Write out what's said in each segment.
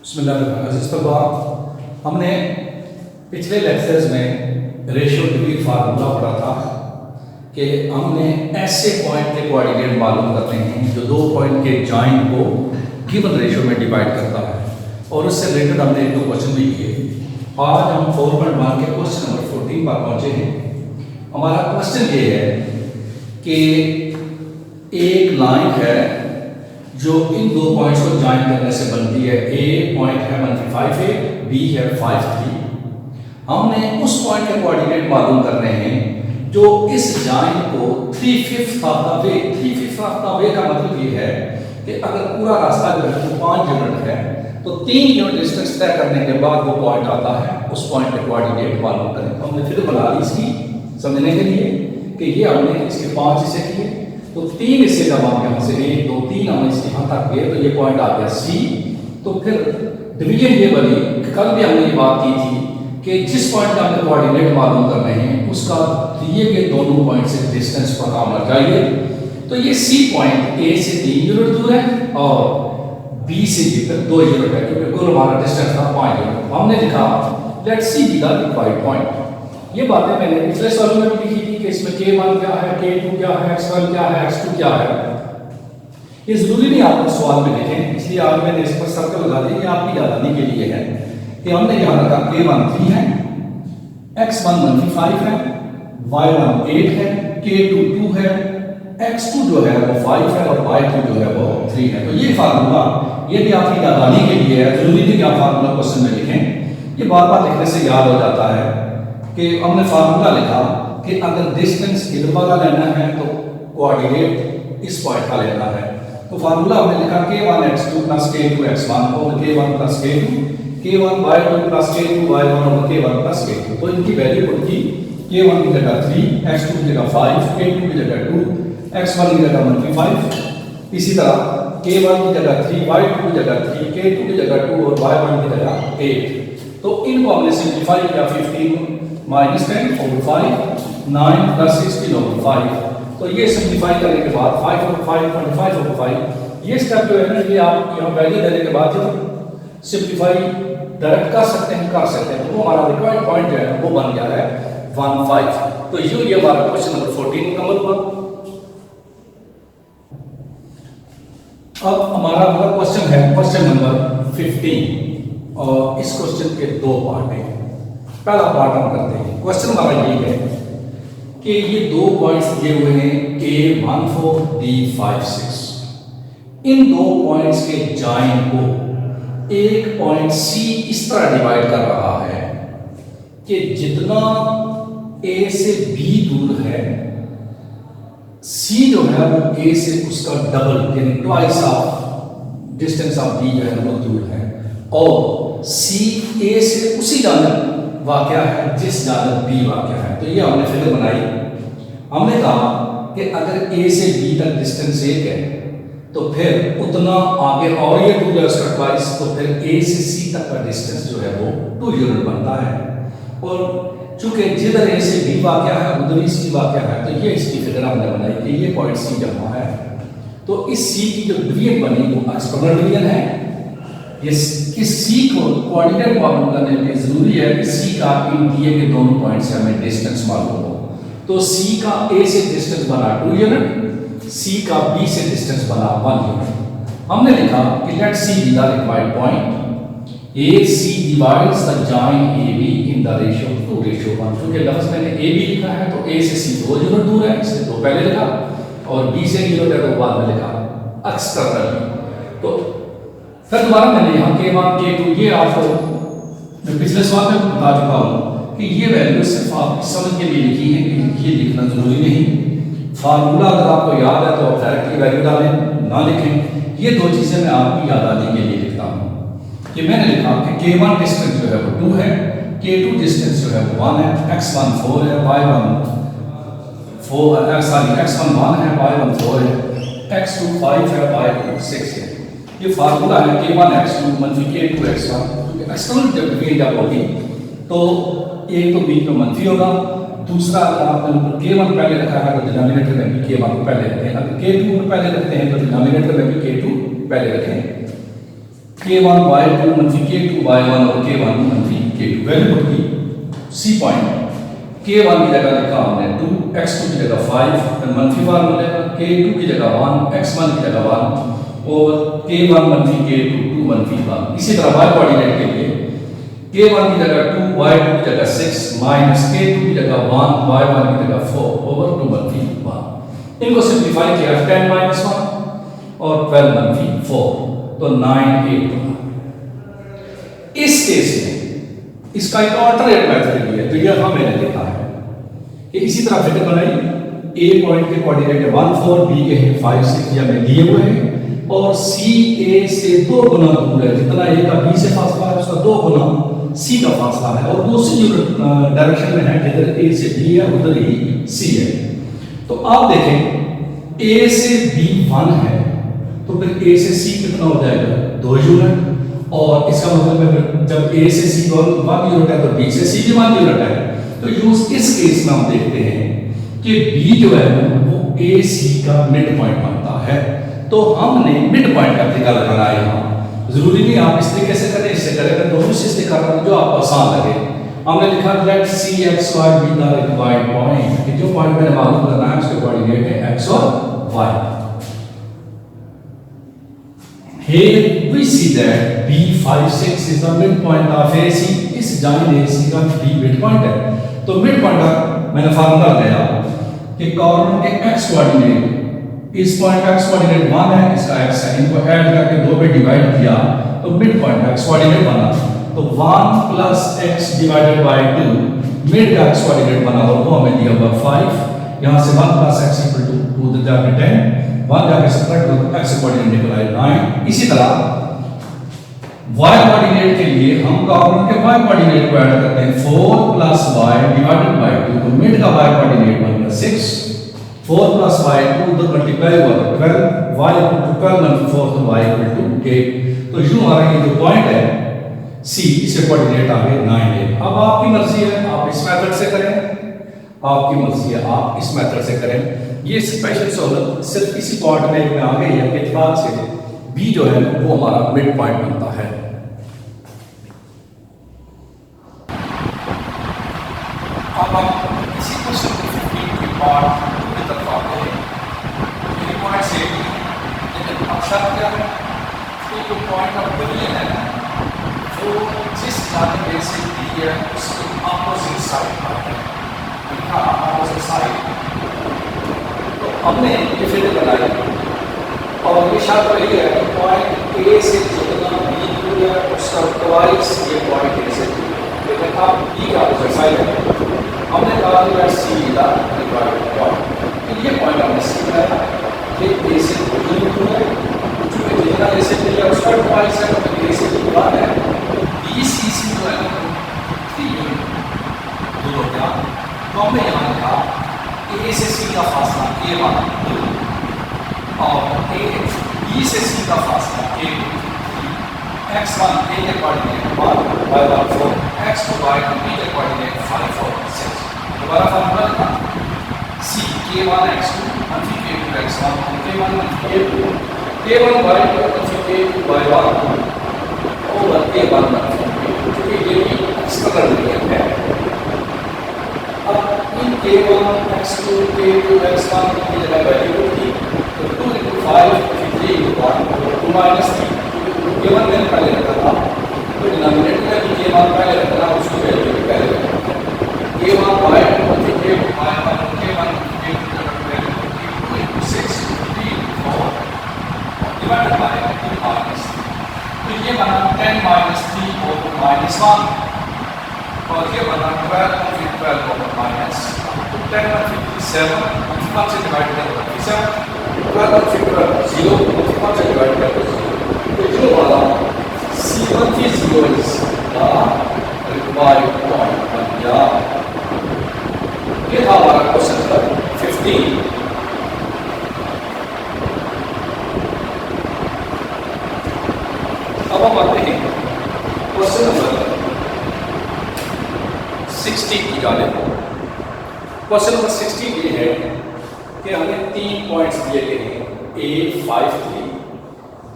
बिस्मिल्लाह। हमने पिछले लेक्चर्स में रेशियो डिग्री फार्मूला पढ़ा था कि हमने ऐसे पॉइंट के कोऑर्डिनेट मालूम करते हैं जो दो पॉइंट के जॉइंट को गिवन रेशियो में डिवाइड करता है, और उससे रिलेटेड हमने एक दो क्वेश्चन भी किए। आज हम 4.1 के क्वेश्चन नंबर 14 पर पहुंचे हैं। हमारा क्वेश्चन ये है कि एक लाइन है जो इन दो पॉइंट्स को ज्वाइन करने से बनती है। ए पॉइंट है 135A, बी है 53। हमने उस पॉइंट के कोऑर्डिनेट मालूम करने हैं जो इस ज्वाइन को 3/5 of the way, 3/5 of the way का मतलब ये है कि अगर पूरा रास्ता जो है वो 5 यूनिट है तो 3 यूनिट डिस्टेंस तय करने के बाद वो पॉइंट आता है। उस पॉइंट के कोऑर्डिनेट मालूम करें तो हमने फिर बना ली इसकी समझने के लिए कि ये हमने इसके 5 हिस्से किए, तो 3 हिस्से जब हम यहाँ से 1 2 3 हम इसके यहाँ तक गए तो ये पॉइंट आ गया सी। तो फिर डिवीजन ये बनी, कल भी हमने ये बात की थी कि जिस पॉइंट का हमें कोऑर्डिनेट मालूम करने हैं उसका दिए गए दोनों पॉइंट से डिस्टेंस पता होना चाहिए। तो ये सी पॉइंट ए से 3 यूनिट दूर है और बी से भी 2 यूनिट है, क्योंकि कुल हमारा डिस्टेंस था 5 यूनिट। हमने लिखा let's C be the required point. ये बातें मैंने पिछले सवाल में भी लिखी थी कि इसमें k1 क्या है, k2 क्या है, x1 क्या है, x2 क्या है। ये जरूरी नहीं आपको सवाल में लिखें, इसलिए आज मैंने इस पर सर्कल लगा दिया, आपकी यादानी के लिए है कि हमने यहाँ रखा k1 3 है, x1 135 है, y1 8 है, k2 2 है, x2 जो है वो 5 है और y2 जो है वो 3 है। तो ये फार्मूला ये भी आपकी यादानी के लिए है, जरूरी नहीं कि आप फार्मूला क्वेश्चन में लिखें। ये बार बार लिखने से याद हो जाता है कि हमने फार्मूला लिखा कि अगर डिस्टेंस इधर वाला लेना है तो कोऑर्डिनेट इस पॉइंट का लेना है। तो फार्मूला हमने लिखा k1 x2 + k2 x1 और k1 + k2, k1 y2 + k2 y1 और k1 + k2। तो इनकी वैल्यू पड़ती k1 की जगह 3, x2 की जगह 5, k2 की जगह 2, x1 की जगह 135। इसी तरह k1 की जगह 3, y2 की जगह 3, k2 की जगह 2 और y1 की जगह 8। तो इनको हमने सिंप्लीफाई किया, 15 - 10 over 5, 9 + 16 over 5। तो ये सिंप्लीफाई करने के बाद 5 over 5, 25 over 5। ये स्टेप जो है ना, ये आप यहाँ वैल्यू देने के बाद जब सिंप्लीफाई डायरेक्ट कर सकते हैं तो वो हमारा रिक्वायर्ड पॉइंट जो है वो बन गया है 15। तो ये हमारा क्वेश्चन नंबर 14 मुकम्मल हुआ। अब हमारा अगला क्वेश्चन है क्वेश्चन नंबर 15, और इस क्वेश्चन के 2 पार्ट हैं। पहला पार्ट हम करते हैं। क्वेश्चन हमारा ये है कि ये 2 पॉइंट्स दिए हुए हैं A14 B56। इन 2 पॉइंट्स के जॉइन को एक पॉइंट C इस तरह डिवाइड कर रहा है कि जितना A से B दूर है, C जो है वो A से उसका डबल यानी twice of distance of B जो है वो दूर है, और C A से उसी जानब वाक़या है जिस जानब B वाक़या है। तो ये हमने फिगर बनाई। हमने कहा कि अगर A से B तक डिस्टेंस 1 है तो फिर उतना आगे और ये दूर है उसका ट्वाइस, तो फिर A से C तक का डिस्टेंस जो है वो 2 यूनिट बनता है। और चूंकि जिधर A से B वाक़या है उधर ही C वाक़या है, तो ये इसकी फिगर हमने बनाई कि ये पॉइंट C जहाँ है। तो इस C की जो डिवीजन बनी वो एक्सटर्नल डिवीजन है। इस C को कोऑर्डिनेट मालूम करने के लिए जरूरी है कि C का इन दिए गए दोनों पॉइंट से हमें डिस्टेंस मालूम हो। तो C का A से डिस्टेंस बना 2 यूनिट, C का B से डिस्टेंस बना 1 यूनिट। हमने लिखा कि let C be the required point. AC divides the join AB in the ratio 2:1। क्योंकि लफ्ज मैंने AB लिखा है तो A से C 2 यूनिट दूर है, इसलिए 2 पहले लिखा, और B से यूनिट है तो बाद में लिखा एक्सटर्नल। तो फिर दोबारा मैंने यहाँ k1 k2 ये आपको मैं पिछले सवाल में बता चुका हूँ कि ये वैल्यू सिर्फ आपकी समझ के लिए लिखी है, कि ये लिखना जरूरी नहीं। फार्मूला अगर आपको याद है तो आप डायरेक्टली वैल्यू डालें, ना लिखें। ये 2 चीज़ें मैं आपकी यादानी के लिए लिखता हूँ कि मैंने लिखा कि k1 डिस्टेंस जो है वो 2 है, k2 डिस्टेंस जो है वो 1 है, x1 4 है, y1 x1 1 है, y1 4 है, x2 5 है, y2 6 है। ये फार्मूला है k1 x2 - k2 x1। क्योंकि एक्सटर्नल जब डिवीजन जब होगी तो एक तो बीच में मंफी होगा, दूसरा अगर आपने k1 पहले रखा है तो डिनोमिनेटर में भी k1 को पहले रखें, अगर k2 को पहले रखते हैं तो डिनोमिनेटर में भी k2 पहले रखें। K1 Y2 मनफी K2 Y1 और K1 मनफी K2 वैल्यू पुट की सी पॉइंट K1 की जगह लिखा हमने 2, X2 की जगह 5, फिर मनफी फार्मूला लेगा K2 की जगह 1, X1 की जगह 1 और K1 मनफी K2 2 मनफी 1। इसी तरह y कोऑर्डिनेट के लिए K1 की जगह 2, Y2 की जगह 6 माइनस K2 की जगह 1, Y1 की जगह 4 ओवर 2 मनफी 1। इनको सिंप्लीफाई किया 10 माइनस 1 और 12 मनफी 4 तो 9 8 बना। इस केस में इसका एक ऑल्टरनेट मेथड भी है, तो यह मैंने लिखा है कि इसी तरह फिगर बनाई ए पॉइंट के कोऑर्डिनेट 1 4, बी के 5 6 या में दिए हुए हैं और सी ए से 2 गुना दूर है, जितना ए का बी से फासला है उसका 2 गुना सी का फासला है और दूसरी जो डायरेक्शन में है जिधर ए से बी है उधर ही सी है। तो आप देखें ए से बी 1 है तो फिर ए से सी कितना हो जाएगा 2 यूनिट और इसका मतलब है जब ए से सी 1 यूनिट है तो बी से सी भी 1 यूनिट है। तो यूज इस केस में हम देखते हैं कि बी जो है वो ए सी का मिड पॉइंट बनता है। तो हमने मिड पॉइंट का तरीका लगाना है यहाँ। जरूरी नहीं आप इस तरीके से करें, इससे करें, दोनों से कर रहा हूँ जो आपको आसान लगे। हमने लिखा let C X Y be the required point कि जो पॉइंट मैंने मालूम करना है उसके कोऑर्डिनेट है एक्स और Y. Here we see that B56 is the midpoint of AC. इस जाइन AC का B midpoint है। तो midpoint का मैंने फार्मूला लगाया कि कॉर्नर के x कोऑर्डिनेट इस पॉइंट का x कोऑर्डिनेट 1 है, इसका x है, इनको ऐड करके 2 पे डिवाइड किया तो midpoint का x कोऑर्डिनेट बना। तो 1 plus x divided by 2 mid का x कोऑर्डिनेट बना और वो हमें दिया हुआ 5। यहां से 1 प्लस x इक्वल टू 2 उधर जाके 10, 1 जाके सब्ट्रैक्ट करो तो x कोऑर्डिनेट निकल आए 9। इसी तरह y कोऑर्डिनेट के लिए हम कॉर्नर के y कोऑर्डिनेट को ऐड करते हैं 4 प्लस y डिवाइडेड बाय 2 तो मिड का y कोऑर्डिनेट बन गया 6, 4 प्लस y 2 उधर मल्टीप्लाई हुआ तो 12, y इक्वल टू 12 - 4 तो y इक्वल टू 8। तो यूं हमारा ये जो पॉइंट है c इससे कोऑर्डिनेट आ गए 9 8। अब आपकी मर्जी है आप इस मेथड से करें, आपकी मर्जी है आप इस मेथड से करें। ये स्पेशल सहूलत सिर्फ इसी पॉइंट में आ गई है कि इत्तेफाक से बी जो है वो हमारा मिड पॉइंट बनता है। अब हम इसी क्वेश्चन की 15 के पार्ट की तरफ आते हैं। ये पॉइंट से लेकिन अब शर्त क्या है कि जो पॉइंट ऑफ यूनियन है वो जिस जाने से दी है उसके अपोजिट साइड पर है। अपोजिट साइड तो हमने ये फिगर बनाई और ये शर्त वही है कि पॉइंट ए से जितना बी दूर है उसका ट्वाइस ये पॉइंट ए से दूर है। लेकिन अब बी का अपोजिट साइड है, हमने कहा कि let's see the required point. तो ये पॉइंट हमने सी बनाया कि ए से दूर है, चूंकि जितना ए से दूर है उसका ट्वाइस है तो ए से दूर है तो बी सी सी जो है 3 यूनिट दूर हो गया। तो हमने यहाँ लिखा ए से सी का फासला A1 और ए बी से सी का फासला A2 x1 ए के coordinate 1 y1 4 x2 y2 B के कोऑर्डिनेट 5 4 6। दोबारा फार्मूला लिखा c k1 x2 मनफी k2 x1 k1 मनफी k2 k1 y2 मनफी k2 y1 ओवर k1 मनफी k2 क्योंकि ये भी स्ट्रक्चर है। अब इन k1 x2 k2 x1 की जगह वैल्यू होगी तो 2 × 5 3 × 1 2 - 3 k1 मैंने पहले रखा था तो डिनोमिनेटर में भी k1 पहले रखना उसकी वैल्यू भी पहले रखना k1 y2 × k2 y1 k1 k2 × 6 3 4 divided by 2 minus तो ये बना 10 - 3 over -1 और ये बना 12 × 12 over माइनस तो 10 × 57 1 से डिवाइड करें 57 12 × 12 0 1 से डिवाइड करें तो जो वाला C1 की 0 is the required point बन गया। ये था हमारा क्वेश्चन नंबर 15। अब हम आते हैं क्वेश्चन नंबर 16 की जानिब। क्वेश्चन नंबर 16 ये है कि हमें 3 पॉइंट्स दिए गए हैं A53,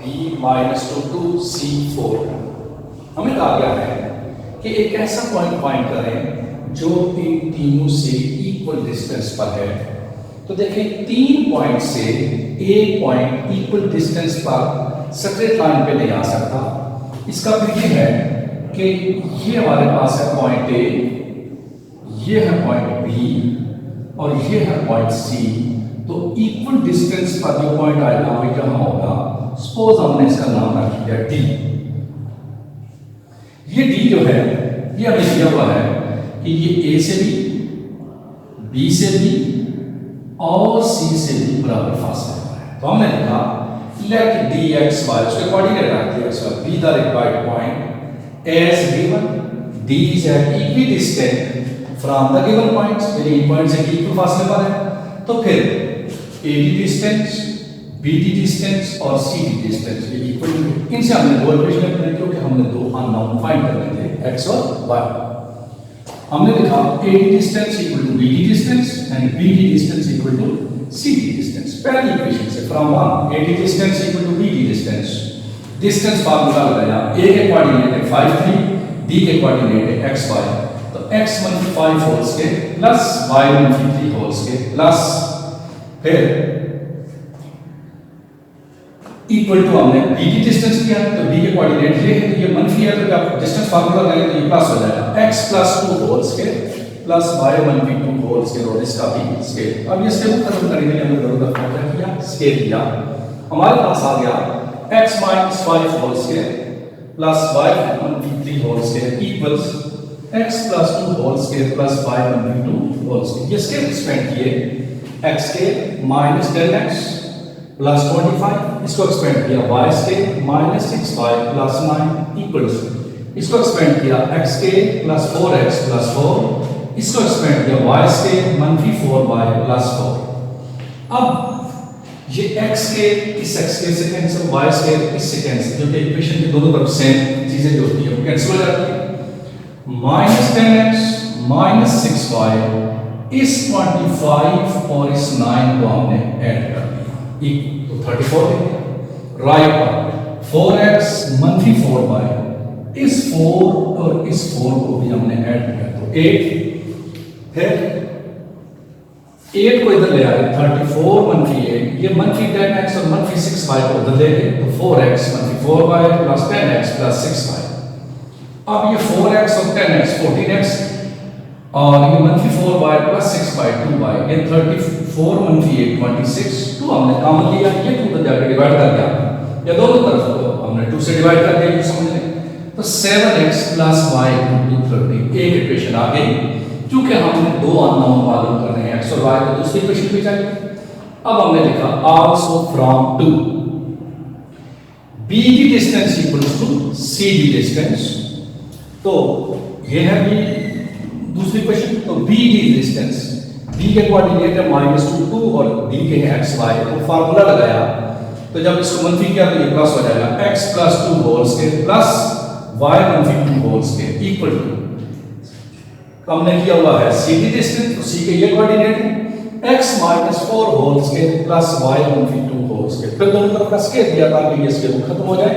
b minus 2 to c4। हमें कहा गया है कि एक ऐसा पॉइंट फाइंड करें जो इन तीनों से इक्वल डिस्टेंस पर है। तो देखें 3 पॉइंट से एक पॉइंट इक्वल डिस्टेंस पर स्ट्रेट लाइन पे नहीं आ सकता। इसका फिर ये है कि ये हमारे पास है पॉइंट ए, ये है पॉइंट बी और ये है पॉइंट सी। तो इक्वल डिस्टेंस पर जो पॉइंट आएगा वो क्या होगा? सपोज हमने इसका नाम रख दिया डी। ये डी जो है ये हमें दिया हुआ है कि ये ए से भी, बी से भी और सी से भी बराबर फासला पर है। तो हमने लिखा लेट डी एक्स वाई, उसके कोऑर्डिनेट रख दिया X Y, be the required point as given. D is at equidistant from the given points, यानी इन पॉइंट से इक्वल फासले पर है। तो फिर एडी डिस्टेंस, बीडी डिस्टेंस और सीडी डिस्टेंस ये इक्वल है। इनसे हमने दो इक्वेशन बनाई क्योंकि हमने दो अननोन फाइंड करने थे, एक्स और वाई। हमने लिखा A D distance equal to B D distance and B D distance equal to C D distance. पहली इक्वेशन से from one A D distance equal to B D distance, distance formula लगाया। ए के कोऑर्डिनेट है 5 3, डी के कोऑर्डिनेट है x y। तो x - 5 whole square plus y - 3 whole square plus फिर equal to हमने b की डिस्टेंस किया। तो b के कोऑर्डिनेट ये है, तो ये मंफी है, तो जब डिस्टेंस फार्मूला लगाएंगे तो ये प्लस हो जाएगा x + 2 whole square plus y - 2 whole square और इसका भी स्क्वायर। अब ये स्टेप खत्म करने के लिए हमने दोनों तरफ क्या किया? स्क्वायर किया। हमारे पास आ गया x - 5 whole square plus y - 3 whole square equals x + 2 whole square plus y - 2 whole square. ये स्क्वायर एक्सपेंड किए x square minus 10x plus 25, इसको एक्सपेंड किया y square minus 6y plus 9 equals, इसको एक्सपेंड किया x square plus 4x plus 4, इसको expand किया y square -4y plus 4। अब ये x स्क्वायर इस x स्क्वायर से कैंसिल, y स्क्वायर इससे कैंसिल, क्योंकि इक्वेशन की दोनों तरफ सेम चीजें जो होती हैं वो कैंसिल हो जाती है। -10x माइनस 6y इस 25 और इस 9 को हमने ऐड कर दिया, तो 34 हो गया। राइट पर 4x मंथली 4y इस 4 और इस 4 को भी हमने ऐड किया तो 8। फिर 8 को इधर ले आए 34 मंथली 8, ये मंथली 10x और मंथली 6y को उधर ले गए तो 4x monthly 4y plus 10x plus 6y। अब ये 4x और 10x 14x और ये monthly 4y plus 6y 2y, ये 34 मंथली 8 26, 2 हमने कॉमन लिया, ये 2 तो जाकर डिवाइड कर दिया, या दोनों तरफ को हमने 2 से डिवाइड कर दिया, ये समझ लें। तो 7x प्लस y = 30, एक इक्वेशन आ गई। क्योंकि हमने दो अननोन मालूम करने हैं x और y, तो दूसरी इक्वेशन भी चाहिए। अब हमने लिखा आल्सो फ्रॉम 2 b की डिस्टेंस इक्वल्स टू c की डिस्टेंस। तो ये है भी दूसरी क्वेश्चन। तो b की डिस्टेंस, b के कोऑर्डिनेट है -2 2 और d के है x y। तो फार्मूला लगाया, तो जब इसको मंफी किया तो ये प्लस हो जाएगा x + 2 whole square plus y - 2 whole square equal to, हमने किया हुआ है c की डिस्टेंस, तो c के ये कोऑर्डिनेट है x - 4 whole square plus y - 2 whole square. फिर दोनों तरफ का स्क्वायर दिया ताकि ये स्क्वायर खत्म हो जाए।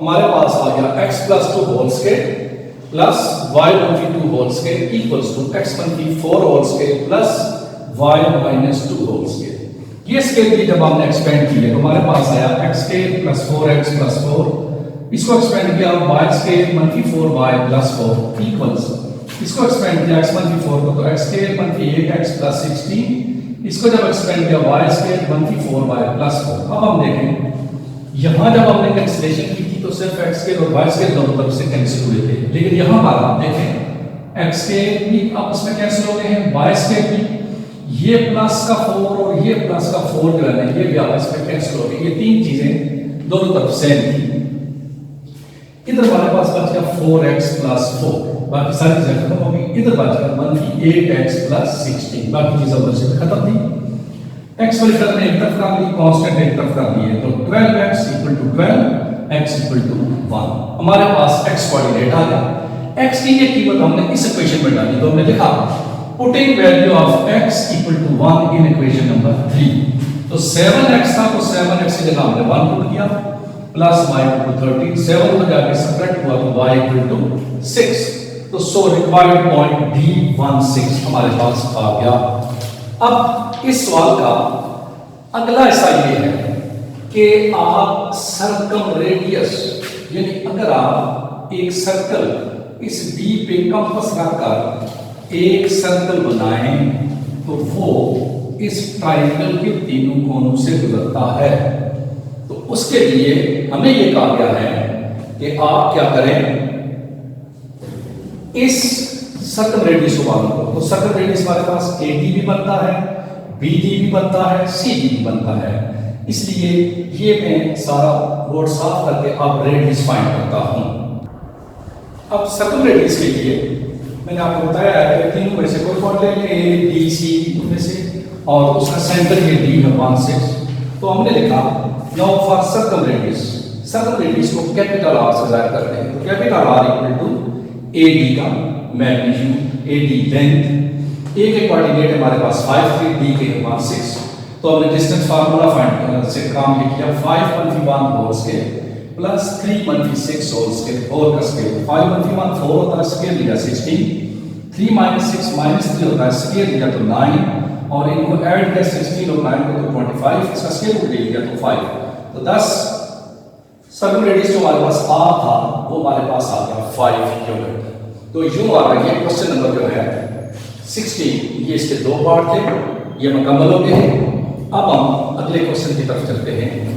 हमारे पास आ गया x + 2 whole square plus y - 2 whole square equals to x - 4 whole square plus y - 2 whole square. ये स्क्वायर भी जब हमने एक्सपेंड किया तो हमारे पास आया x square plus 4x plus 4, इसको एक्सपेंड किया y square - 4y plus 4 equals, इसको एक्सपेंड किया x - 4 को तो x स्क्वायर - 8x प्लस 16, इसको जब एक्सपेंड किया y स्क्वायर - 4y प्लस 4। अब हम देखें यहां जब हमने कैंसिलेशन की थी तो सिर्फ x स्क्वायर और y स्क्वायर दोनों तरफ से कैंसिल हुए थे, लेकिन यहां पर आप देखें x स्क्वायर भी आपस में कैंसिल हो गए हैं, y स्क्वायर भी, ये प्लस का 4 और ये प्लस का 4 जो है ना ये भी आपस में कैंसिल हो गए। ये तीन चीजें दोनों तरफ सेम थी। इधर हमारे पास बच गया 4x प्लस 4, बाकी सारी चीजें खत्म हो गई। इधर बच गया 8x प्लस 16, बाकी चीजें उधर से खत्म थी। x वाली टर्म एक तरफ कर ली, कांस्टेंट एक तरफ कर दिए, तो 12x = 12, x = 1। हमारे पास x कोऑर्डिनेट आ गया। x की ये कीमत हमने इस इक्वेशन में डाली, तो हमने लिखा putting value of x = 1 in equation number 3। तो 7x था तो 7x की जगह हमने 1 पुट किया, प्लस y इक्वल टू 13, 7 को जाके सब्ट्रैक्ट हुआ तो y इक्वल टू 6। तो सो रिक्वायर्ड पॉइंट D16 हमारे पास आ गया। अब इस सवाल का अगला हिस्सा ये है कि आप सर्कम रेडियस, यानी अगर आप एक सर्कल इस D पे कंपास रखकर एक सर्कल बनाएं तो वो इस ट्रायंगल के तीनों कोनों से गुजरता है। तो उसके लिए हमें ये कहा गया है कि आप क्या करें, इस सर्कम रेडियस को मालूम करो। तो सर्कम रेडियस हमारे पास AD भी बनता है, BD भी बनता है, CD भी बनता है। इसलिए ये मैं सारा बोर्ड साफ करके अब रेडियस फाइंड करता हूं। अब सर्कम रेडियस के लिए मैंने आपको बताया है कि तीनों में से कोई पॉइंट ले लें, A, B, C में से, और उसका सेंटर ये D है 16। तो हमने लिखा नाउ फॉर सर्कम रेडियस को कैपिटल R से जाहिर करते हैं। तो capital R equal to AD का मैग्नीट्यूड, AD लेंथ, A के कोऑर्डिनेट हमारे पास 5 3, D के 16। तो हमने डिस्टेंस फार्मूला फाइंड से काम ये किया, 5 - 1 whole square plus 3 - 6 whole square, 4 का स्केयर, 5 - 1 4 होता है, स्केयर लिया 16, 3 - 6 -3 होता है, स्केयर लिया तो 9, और इनको ऐड किया 16 और 9 को तो 25, इसका स्केयर रूट ले लिया तो 5। तो 10 सर्कम रेडियस जो हमारे पास R था वो हमारे पास आ गया 5 यूनिट। तो यूं आ रहा है क्वेश्चन नंबर जो है 16, ये इसके दो पार्ट थे, ये मुकम्मल हो गए हैं। अब हम अगले क्वेश्चन की तरफ चलते हैं।